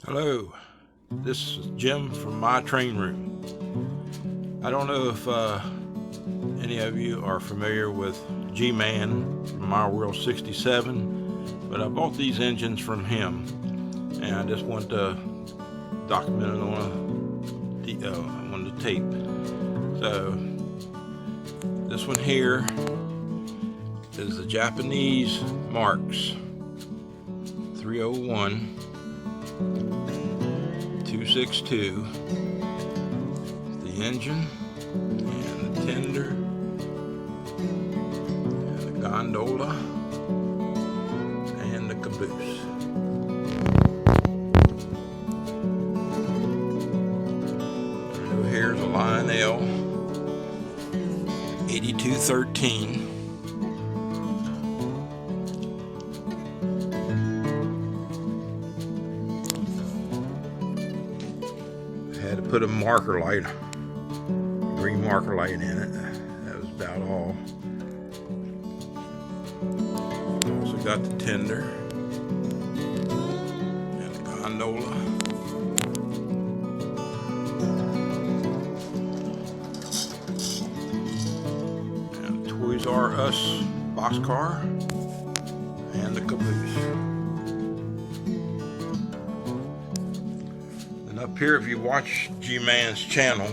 Hello, this is Jim from my train room. I don't know if any of you are familiar with GMan from My World 67, but I bought these engines from him, and I just want to document it on the tape. So this one here is the Japanese Marks 301 262, the engine and the tender and the gondola and the caboose. So here's a Lionel 8213. Had to put a marker light, green marker light in it. That was about all. Also got the tender and the gondola. And the Toys R Us boxcar and the caboose. Up here, if you watch GMan's channel,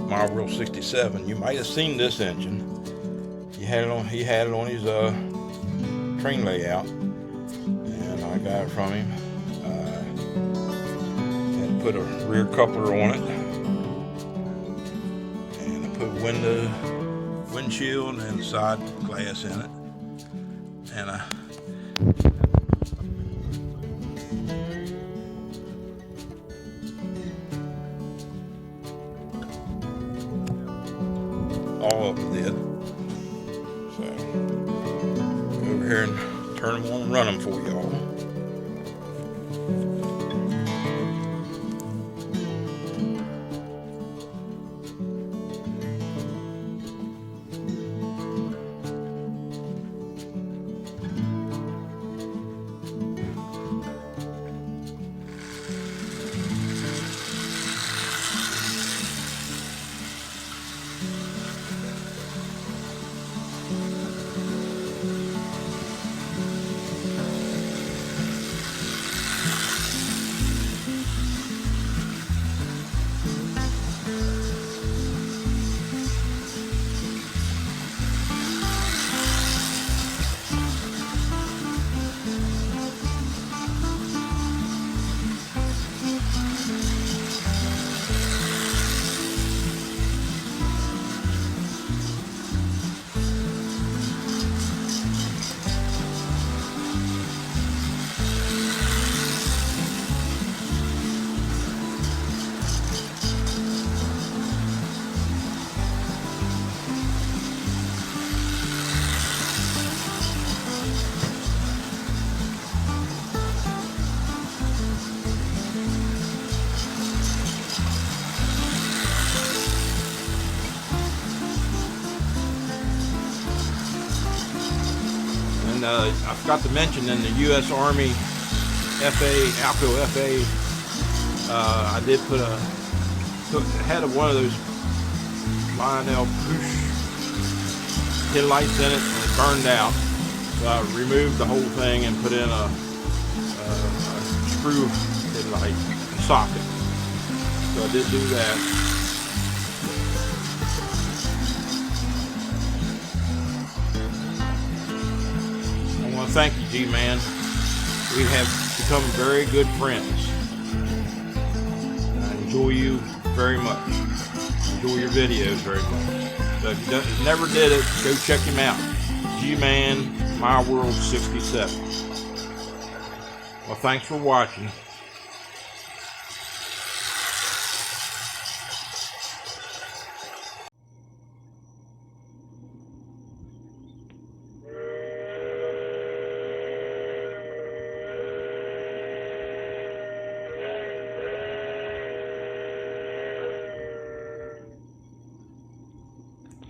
My World 67, you might have seen this engine. He had it on his train layout, and I got it from him. Had to put a rear coupler on it, and I put windshield and side glass in it, and all of them did. So go over here and turn them on and run them for y'all. And I forgot to mention, in the U.S. Army ALCO FA, I did had one of those Lionel push headlights in it, and it burned out. So I removed the whole thing and put in a screw headlight and socket. So I did do that. Thank you, GMan. We have become very good friends. I enjoy you very much. Enjoy your videos very much. So if you never did it, go check him out. GMan, My World 67. Well, thanks for watching.